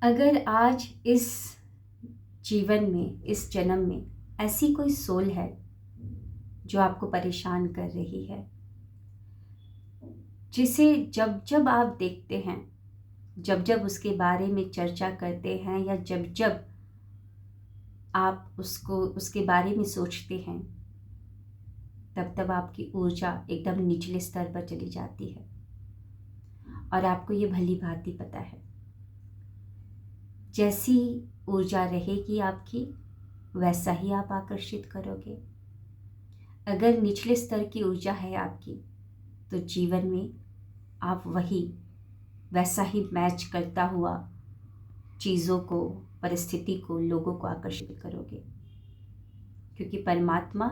अगर आज इस जीवन में, इस जन्म में ऐसी कोई सोल है जो आपको परेशान कर रही है, जिसे जब जब आप देखते हैं, जब जब उसके बारे में चर्चा करते हैं या जब जब आप उसके बारे में सोचते हैं, तब तब आपकी ऊर्जा एकदम निचले स्तर पर चली जाती है। और आपको ये भली भांति पता है, जैसी ऊर्जा रहेगी आपकी, वैसा ही आप आकर्षित करोगे। अगर निचले स्तर की ऊर्जा है आपकी, तो जीवन में आप वैसा ही मैच करता हुआ चीज़ों को, परिस्थिति को, लोगों को आकर्षित करोगे। क्योंकि परमात्मा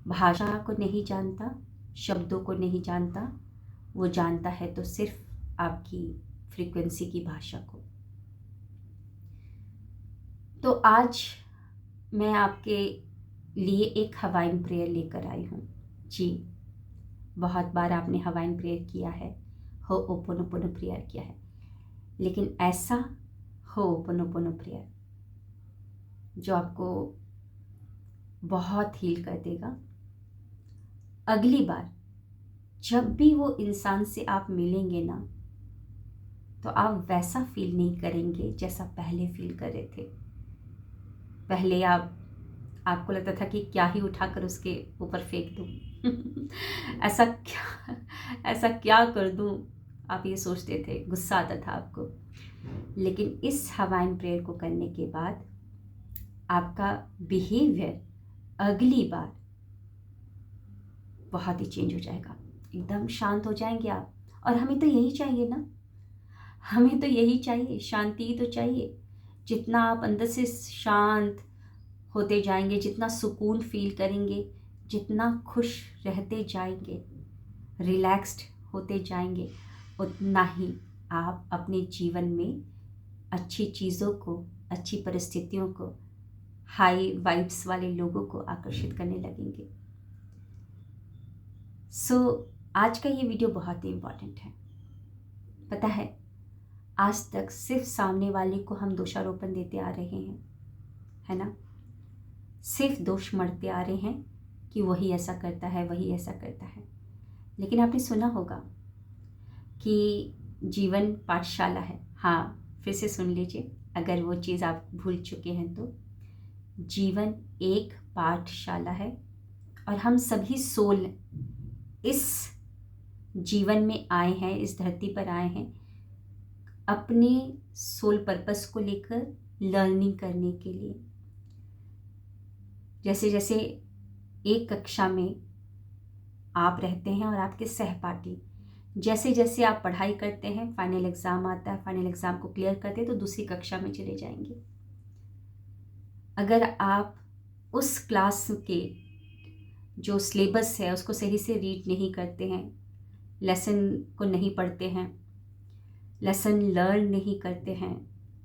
भाषा को नहीं जानता, शब्दों को नहीं जानता, वो जानता है तो सिर्फ आपकी फ्रीक्वेंसी की भाषा को। तो आज मैं आपके लिए एक हवाइन प्रेयर लेकर आई हूँ। जी, बहुत बार आपने हवाइन प्रेयर किया है, होओपोनोपोनो प्रेयर किया है, लेकिन ऐसा होओपोनोपोनो प्रेयर जो आपको बहुत हील कर देगा। अगली बार जब भी वो इंसान से आप मिलेंगे ना, तो आप वैसा फील नहीं करेंगे जैसा पहले फील कर रहे थे। पहले आपको लगता था कि क्या ही उठाकर उसके ऊपर फेंक दूँ ऐसा क्या कर दूँ, आप ये सोचते थे, गुस्सा आता था आपको। लेकिन इस हवाइन प्रेयर को करने के बाद आपका बिहेवियर अगली बार बहुत ही चेंज हो जाएगा। एकदम शांत हो जाएंगे आप। और हमें तो यही चाहिए ना, हमें तो यही चाहिए, शांति तो चाहिए। जितना आप अंदर से शांत होते जाएंगे, जितना सुकून फील करेंगे, जितना खुश रहते जाएंगे, रिलैक्स्ड होते जाएंगे, उतना ही आप अपने जीवन में अच्छी चीज़ों को, अच्छी परिस्थितियों को, हाई वाइब्स वाले लोगों को आकर्षित करने लगेंगे। आज का ये वीडियो बहुत ही इम्पॉर्टेंट है। पता है, आज तक सिर्फ सामने वाले को हम दोषारोपण देते आ रहे हैं, है ना। सिर्फ दोष मढ़ते आ रहे हैं कि वही ऐसा करता है, वही ऐसा करता है। लेकिन आपने सुना होगा कि जीवन पाठशाला है। हाँ, फिर से सुन लीजिए, अगर वो चीज़ आप भूल चुके हैं तो। जीवन एक पाठशाला है और हम सभी सोल इस जीवन में आए हैं, इस धरती पर आए हैं अपने सोल पर्पस को लेकर लर्निंग करने के लिए। जैसे जैसे एक कक्षा में आप रहते हैं और आपके सहपाठी, जैसे जैसे आप पढ़ाई करते हैं, फाइनल एग्ज़ाम आता है, फाइनल एग्ज़ाम को क्लियर करते हैं तो दूसरी कक्षा में चले जाएंगे। अगर आप उस क्लास के जो सिलेबस है उसको सही से रीड नहीं करते हैं, लेसन को नहीं पढ़ते हैं, लेसन लर्न नहीं करते हैं,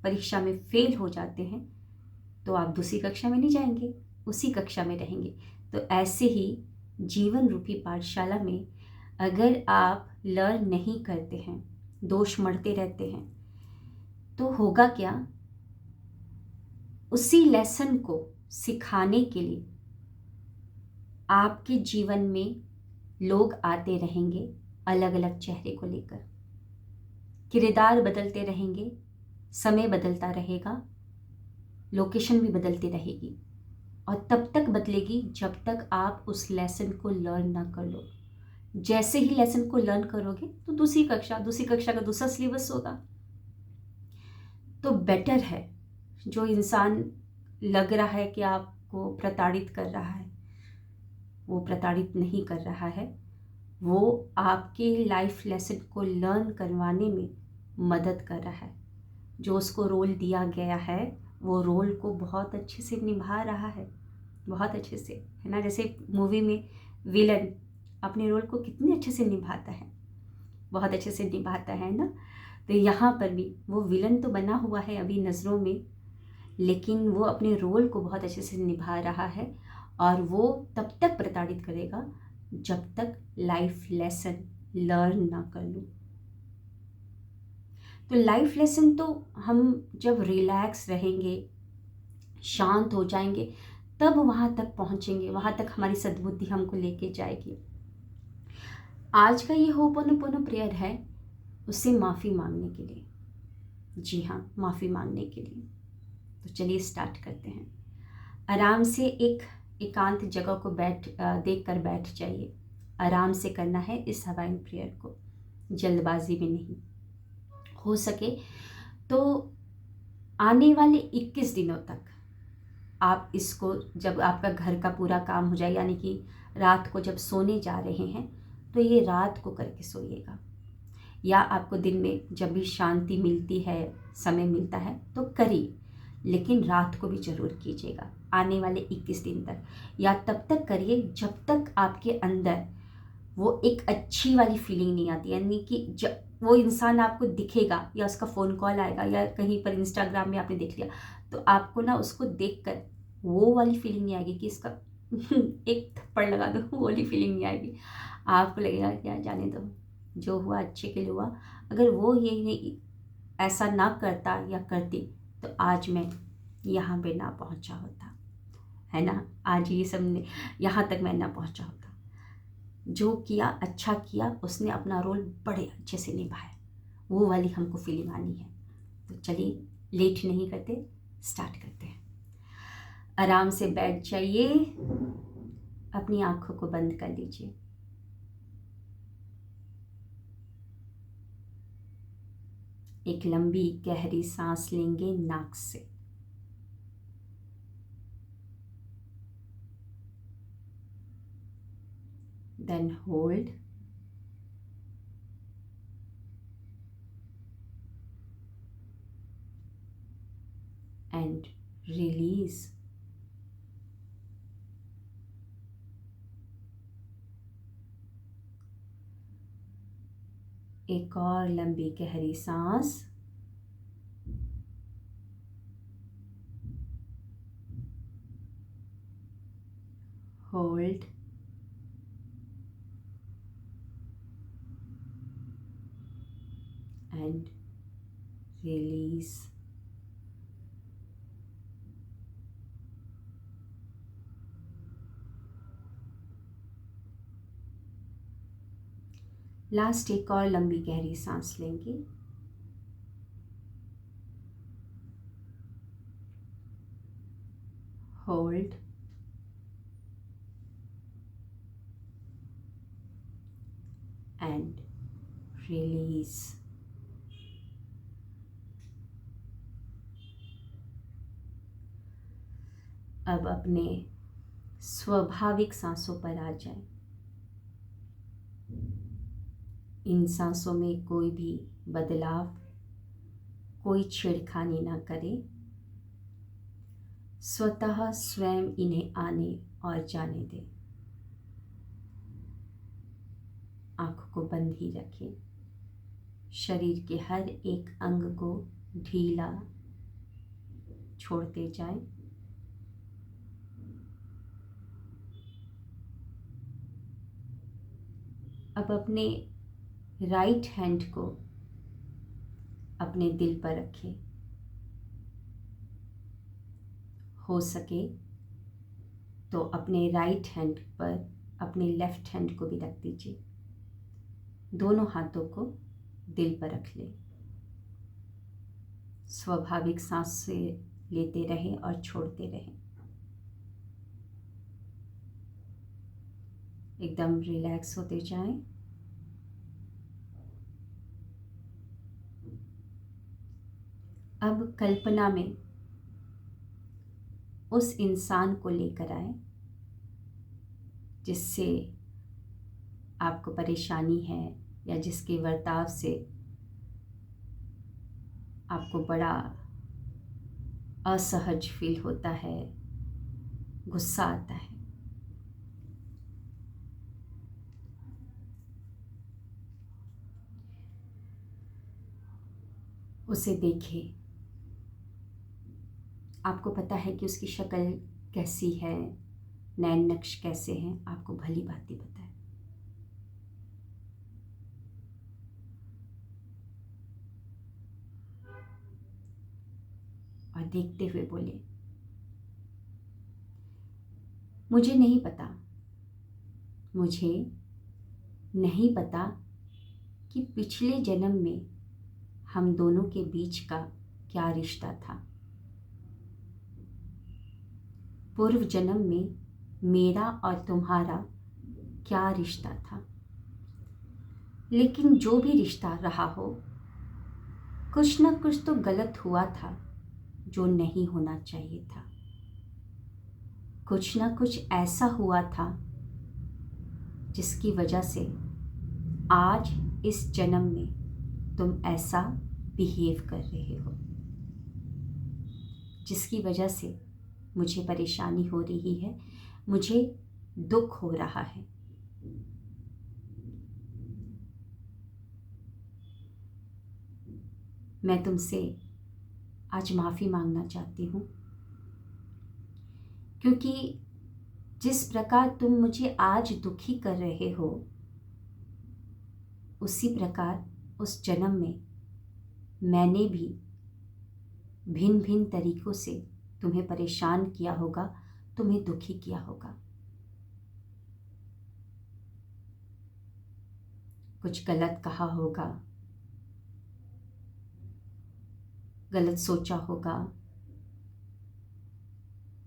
परीक्षा में फेल हो जाते हैं, तो आप दूसरी कक्षा में नहीं जाएंगे, उसी कक्षा में रहेंगे। तो ऐसे ही जीवन रूपी पाठशाला में अगर आप लर्न नहीं करते हैं, दोष मढ़ते रहते हैं, तो होगा क्या, उसी लेसन को सिखाने के लिए आपके जीवन में लोग आते रहेंगे अलग अलग चेहरे को लेकर। किरदार बदलते रहेंगे, समय बदलता रहेगा, लोकेशन भी बदलती रहेगी, और तब तक बदलेगी जब तक आप उस लेसन को लर्न ना कर लो। जैसे ही लेसन को लर्न करोगे तो दूसरी कक्षा का दूसरा सिलेबस होगा। तो बेटर है, जो इंसान लग रहा है कि आपको प्रताड़ित कर रहा है, वो प्रताड़ित नहीं कर रहा है, वो आपके लाइफ लेसन को लर्न करवाने में मदद कर रहा है। जो उसको रोल दिया गया है, वो रोल को बहुत अच्छे से निभा रहा है, बहुत अच्छे से, है ना। जैसे मूवी में विलन अपने रोल को कितने अच्छे से निभाता है, बहुत अच्छे से निभाता है ना। तो यहाँ पर भी वो विलन तो बना हुआ है अभी नज़रों में, लेकिन वो अपने रोल को बहुत अच्छे से निभा रहा है। और वो तब तक प्रताड़ित करेगा जब तक लाइफ लेसन लर्न ना कर लूँ। तो लाइफ लेसन तो हम जब रिलैक्स रहेंगे, शांत हो जाएंगे, तब वहाँ तक पहुँचेंगे, वहाँ तक हमारी सद्बुद्धि हमको लेके जाएगी। आज का ये होपोनोपोनो प्रेयर है उससे माफ़ी मांगने के लिए। जी हाँ, माफ़ी मांगने के लिए। तो चलिए स्टार्ट करते हैं। आराम से एक एकांत जगह को देख कर बैठ जाइए। आराम से करना है इस हवाइन प्रेयर को, जल्दबाजी में नहीं। हो सके तो आने वाले 21 दिनों तक आप इसको, जब आपका घर का पूरा काम हो जाए, यानी कि रात को जब सोने जा रहे हैं, तो ये रात को करके सोइएगा, या आपको दिन में जब भी शांति मिलती है, समय मिलता है तो करिए, लेकिन रात को भी ज़रूर कीजिएगा आने वाले 21 दिन तक। या तब तक करिए जब तक आपके अंदर वो एक अच्छी वाली फीलिंग नहीं आती, यानी कि जब वो इंसान आपको दिखेगा या उसका फ़ोन कॉल आएगा या कहीं पर इंस्टाग्राम में आपने देख लिया, तो आपको ना उसको देखकर वो वाली फीलिंग नहीं आएगी कि इसका एक थप्पड़ लगा दो, वो वाली फीलिंग नहीं आएगी। आपको लगेगा कि यार जाने दो, जो हुआ अच्छे के लिए हुआ। अगर वो ये नहीं, ऐसा ना करता या करती, तो आज मैं यहाँ पे ना पहुँचा होता, है ना। आज ये सब ने यहाँ तक मैं ना पहुँचा होता। जो किया अच्छा किया, उसने अपना रोल बड़े अच्छे से निभाया, वो वाली हमको फीलिंग आनी है। तो चलिए लेट नहीं करते, स्टार्ट करते हैं। आराम से बैठ जाइए, अपनी आंखों को बंद कर लीजिए। एक लंबी गहरी सांस लेंगे नाक से। Then hold, and release. एक और लंबी गहरी सांस। Hold, and release. लास्ट एक और लंबी गहरी सांस लेंगे। Hold, and release. अब अपने स्वाभाविक सांसों पर आ जाएं। इन सांसों में कोई भी बदलाव, कोई छेड़खानी ना करें। स्वतः स्वयं इन्हें आने और जाने दें। आंखों को बंद ही रखें। शरीर के हर एक अंग को ढीला छोड़ते जाएं। अब अपने राइट हैंड को अपने दिल पर रखें। हो सके तो अपने राइट हैंड पर अपने लेफ्ट हैंड को भी रख दीजिए। दोनों हाथों को दिल पर रख लें। स्वाभाविक सांस से लेते रहें और छोड़ते रहें। एकदम रिलैक्स होते जाएं। अब कल्पना में उस इंसान को लेकर आए जिससे आपको परेशानी है या जिसके बर्ताव से आपको बड़ा असहज फील होता है, गुस्सा आता है। उसे देखिए। आपको पता है कि उसकी शक्ल कैसी है, नैन नक्श कैसे हैं, आपको भली भांति पता है। और देखते हुए बोले, मुझे नहीं पता, मुझे नहीं पता कि पिछले जन्म में हम दोनों के बीच का क्या रिश्ता था। पूर्व जन्म में मेरा और तुम्हारा क्या रिश्ता था। लेकिन जो भी रिश्ता रहा हो, कुछ ना कुछ तो गलत हुआ था जो नहीं होना चाहिए था। कुछ ना कुछ ऐसा हुआ था जिसकी वजह से आज इस जन्म में तुम ऐसा बिहेव कर रहे हो, जिसकी वजह से मुझे परेशानी हो रही है, मुझे दुख हो रहा है। मैं तुमसे आज माफ़ी मांगना चाहती हूँ, क्योंकि जिस प्रकार तुम मुझे आज दुखी कर रहे हो, उसी प्रकार उस जन्म में मैंने भी भिन्न भिन्न तरीक़ों से तुम्हें परेशान किया होगा, तुम्हें दुखी किया होगा। कुछ गलत कहा होगा, गलत सोचा होगा,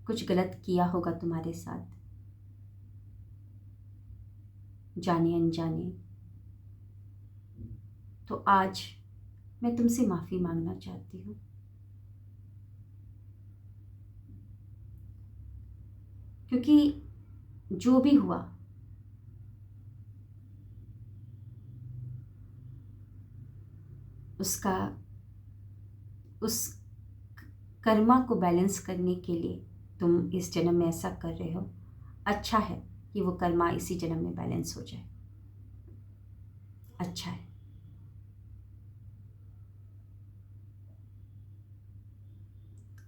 कुछ गलत किया होगा तुम्हारे साथ, जाने अनजाने। तो आज मैं तुमसे माफ़ी मांगना चाहती हूँ, क्योंकि जो भी हुआ उस कर्मा को बैलेंस करने के लिए तुम इस जन्म में ऐसा कर रहे हो। अच्छा है कि वो कर्मा इसी जन्म में बैलेंस हो जाए, अच्छा है।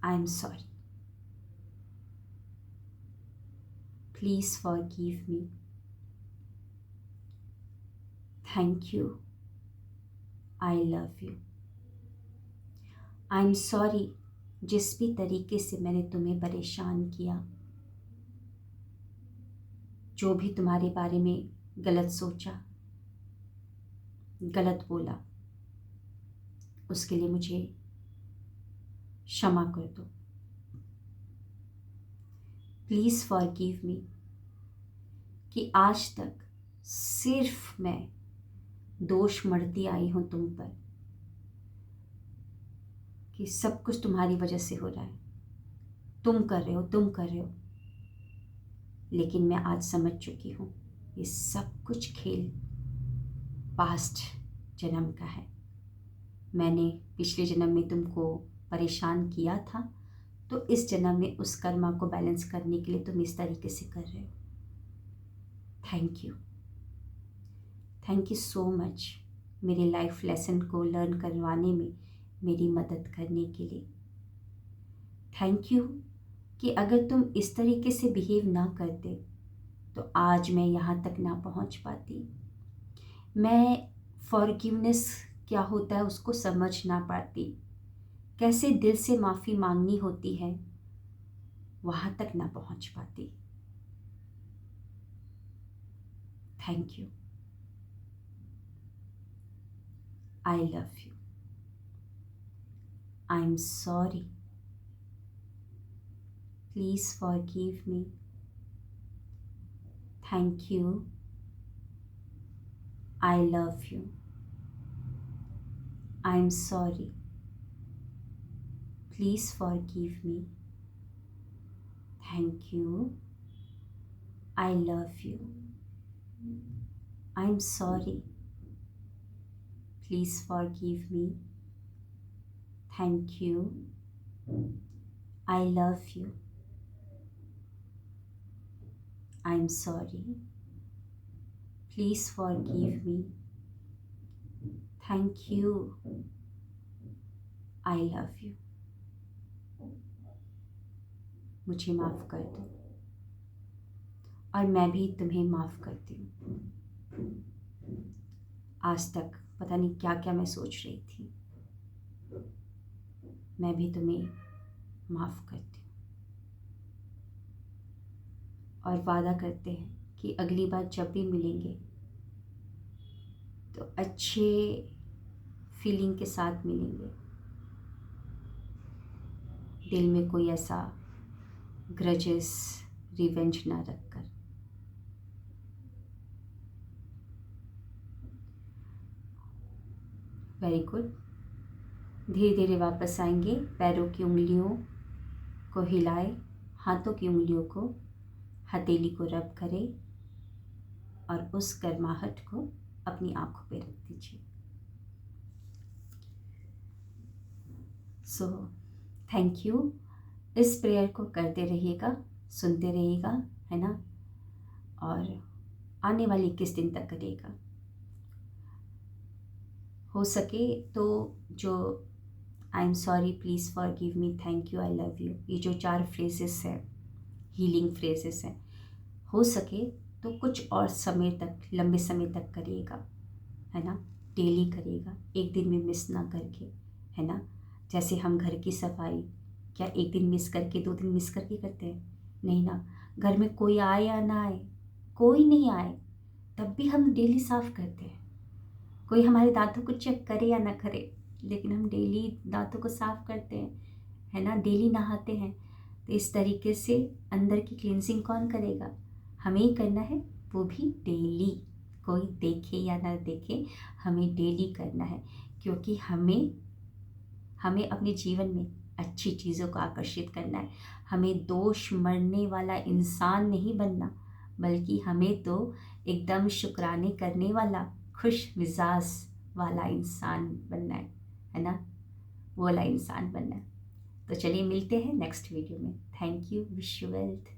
I am sorry, please forgive me, thank you, I love you. I am sorry जिस भी तरीके से मैंने तुम्हें परेशान किया, जो भी तुम्हारे बारे में गलत सोचा, गलत बोला, उसके लिए मुझे क्षमा कर दो। प्लीज़ फॉरगिव मी कि आज तक सिर्फ मैं दोष मढ़ती आई हूँ तुम पर, कि सब कुछ तुम्हारी वजह से हो रहा है, तुम कर रहे हो। लेकिन मैं आज समझ चुकी हूँ ये सब कुछ खेल पास्ट जन्म का है। मैंने पिछले जन्म में तुमको परेशान किया था, तो इस जन्म में उस कर्मा को बैलेंस करने के लिए तुम इस तरीके से कर रहे हो। थैंक यू सो मच मेरे लाइफ लेसन को लर्न करवाने में मेरी मदद करने के लिए। थैंक यू कि अगर तुम इस तरीके से बिहेव ना करते तो आज मैं यहाँ तक ना पहुँच पाती, मैं फॉरगिवनेस क्या होता है उसको समझ ना पाती, कैसे दिल से माफ़ी मांगनी होती है वहाँ तक ना पहुँच पाती। Thank you, I love you, I am sorry, please forgive me, thank you, I love you, I am sorry, please forgive me, thank you, I love you, I am sorry, please forgive me, thank you, I love you, I am sorry, please forgive me, thank you, I love you. मुझे माफ़ कर दो और मैं भी तुम्हें माफ़ करती हूँ। आज तक पता नहीं क्या क्या मैं सोच रही थी, मैं भी तुम्हें माफ़ करती हूँ। और वादा करते हैं कि अगली बार जब भी मिलेंगे तो अच्छे फीलिंग के साथ मिलेंगे, दिल में कोई ऐसा ग्रजेस रिवेंज ना रखकर। Very good. धीरे धीरे वापस आएंगे, पैरों की उंगलियों को हिलाए, हाथों की उंगलियों को, हथेली को रब करें और उस गर्माहट को अपनी आंखों पे रख दीजिए। So thank you. इस प्रेयर को करते रहिएगा, सुनते रहिएगा, है ना, और आने वाले 21 दिन तक करिएगा। हो सके तो जो I am sorry, please forgive me, thank you, I love you, ये जो 4 फ्रेजेस हैं, हीलिंग फ्रेजेस हैं, हो सके तो कुछ और समय तक, लंबे समय तक करिएगा, है ना, डेली करिएगा, एक दिन में मिस ना करके, है ना। जैसे हम घर की सफाई क्या एक दिन मिस करके, 2 दिन मिस करके करते हैं? नहीं ना। घर में कोई आए या ना आए, कोई नहीं आए, तब भी हम डेली साफ़ करते हैं। कोई हमारे दांतों को चेक करे या ना करे, लेकिन हम डेली दांतों को साफ़ करते हैं, है ना, डेली नहाते हैं। तो इस तरीके से अंदर की क्लींजिंग कौन करेगा? हमें ही करना है, वो भी डेली। कोई देखे या ना देखे, हमें डेली करना है, क्योंकि हमें अपने जीवन में अच्छी चीज़ों को आकर्षित करना है। हमें दोष मरने वाला इंसान नहीं बनना, बल्कि हमें तो एकदम शुक्राने करने वाला, खुश मिजाज वाला इंसान बनना है ना, वो वाला इंसान बनना है। तो चलिए मिलते हैं नेक्स्ट वीडियो में। Thank you. Wish you wealth.